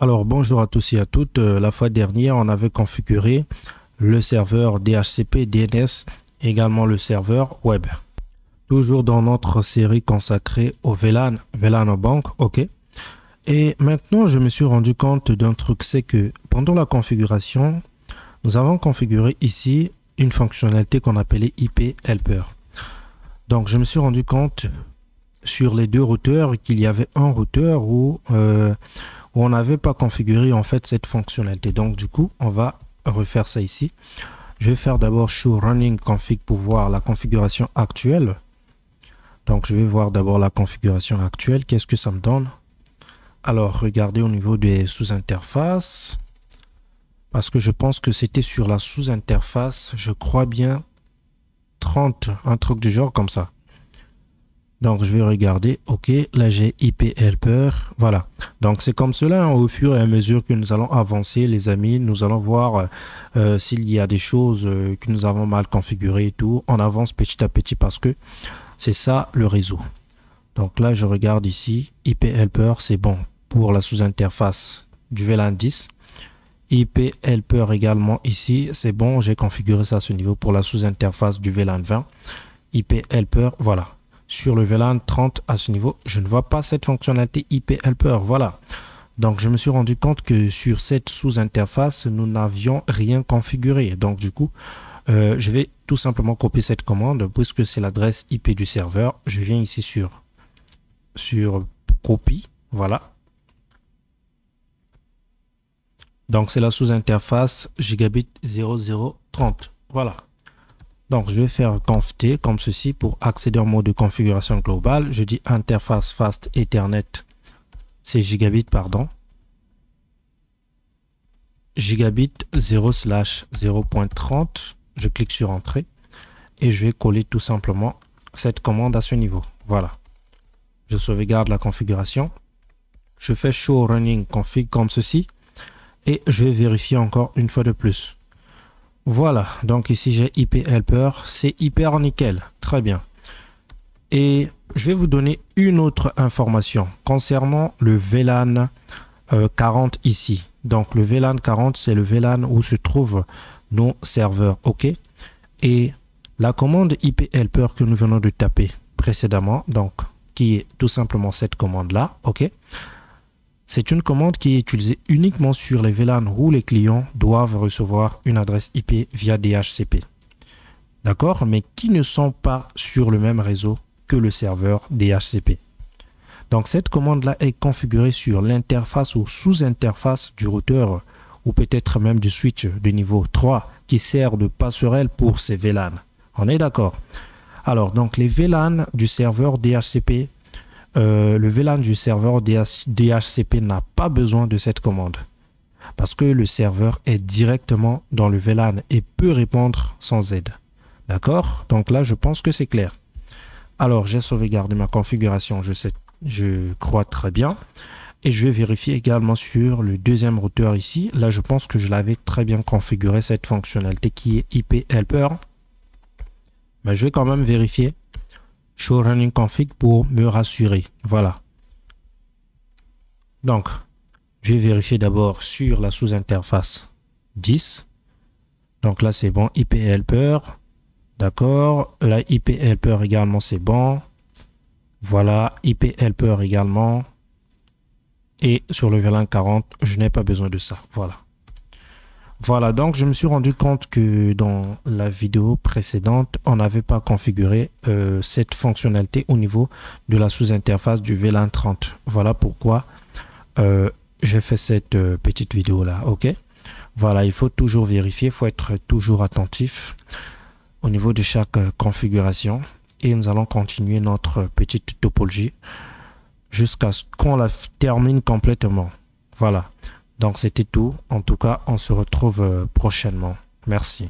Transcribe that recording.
Alors bonjour à tous et à toutes. La fois dernière, on avait configuré le serveur DHCP DNS, également le serveur web. Toujours dans notre série consacrée au VLAN bank, ok. Et maintenant, je me suis rendu compte d'un truc, c'est que pendant la configuration, nous avons configuré ici une fonctionnalité qu'on appelait IP Helper. Donc, je me suis rendu compte sur les deux routeurs qu'il y avait un routeur où on n'avait pas configuré en fait cette fonctionnalité. Donc du coup, on va refaire ça ici. Je vais faire d'abord show running config pour voir la configuration actuelle. Donc je vais voir d'abord la configuration actuelle. Qu'est-ce que ça me donne? Alors regardez au niveau des sous-interfaces. Parce que je pense que c'était sur la sous-interface, je crois bien 30, un truc du genre comme ça. Donc, je vais regarder. OK, là, j'ai IP Helper. Voilà. Donc, c'est comme cela, hein, au fur et à mesure que nous allons avancer, les amis. Nous allons voir s'il y a des choses que nous avons mal configurées et tout. On avance petit à petit parce que c'est ça le réseau. Donc, là, je regarde ici. IP Helper, c'est bon pour la sous-interface du VLAN 10. IP Helper également ici, c'est bon. J'ai configuré ça à ce niveau pour la sous-interface du VLAN 20. IP Helper, voilà. Sur le VLAN 30 à ce niveau, je ne vois pas cette fonctionnalité IP Helper. Voilà. Donc, je me suis rendu compte que sur cette sous-interface, nous n'avions rien configuré. Donc, du coup, je vais tout simplement copier cette commande puisque c'est l'adresse IP du serveur. Je viens ici sur copie. Voilà. Donc, c'est la sous-interface gigabit 0030. Voilà. Donc, je vais faire conft comme ceci pour accéder en mode de configuration globale. Je dis interface fast Ethernet, c'est gigabit, pardon. Gigabit 0/0.30. Je clique sur entrée et je vais coller tout simplement cette commande à ce niveau. Voilà. Je sauvegarde la configuration. Je fais show running config comme ceci et je vais vérifier encore une fois de plus. Voilà, donc ici j'ai IP Helper, c'est hyper nickel, très bien. Et je vais vous donner une autre information concernant le VLAN 40 ici. Donc le VLAN 40, c'est le VLAN où se trouvent nos serveurs, ok. Et la commande IP Helper que nous venons de taper précédemment, donc qui est tout simplement cette commande-là, ok. C'est une commande qui est utilisée uniquement sur les VLAN où les clients doivent recevoir une adresse IP via DHCP. D'accord? Mais qui ne sont pas sur le même réseau que le serveur DHCP. Donc cette commande-là est configurée sur l'interface ou sous-interface du routeur ou peut-être même du switch de niveau 3 qui sert de passerelle pour ces VLAN. On est d'accord? Alors, donc les VLAN du serveur DHCP, le VLAN du serveur DHCP n'a pas besoin de cette commande parce que le serveur est directement dans le VLAN et peut répondre sans aide. D'accord? Donc là, je pense que c'est clair. Alors, j'ai sauvegardé ma configuration, je crois très bien. Et je vais vérifier également sur le deuxième routeur ici. Là, je pense que je l'avais très bien configuré, cette fonctionnalité qui est IP Helper. Mais je vais quand même vérifier. Show running config pour me rassurer. Voilà. Donc, je vais vérifier d'abord sur la sous-interface 10. Donc là, c'est bon. IP Helper. D'accord. La IP Helper également, c'est bon. Voilà. IP Helper également. Et sur le VLAN 40, je n'ai pas besoin de ça. Voilà. Voilà, donc je me suis rendu compte que dans la vidéo précédente, on n'avait pas configuré cette fonctionnalité au niveau de la sous-interface du VLAN 30. Voilà pourquoi j'ai fait cette petite vidéo là, ok? Voilà, il faut toujours vérifier, il faut être toujours attentif au niveau de chaque configuration. Et nous allons continuer notre petite topologie jusqu'à ce qu'on la termine complètement. Voilà. Donc, c'était tout. En tout cas, on se retrouve prochainement. Merci.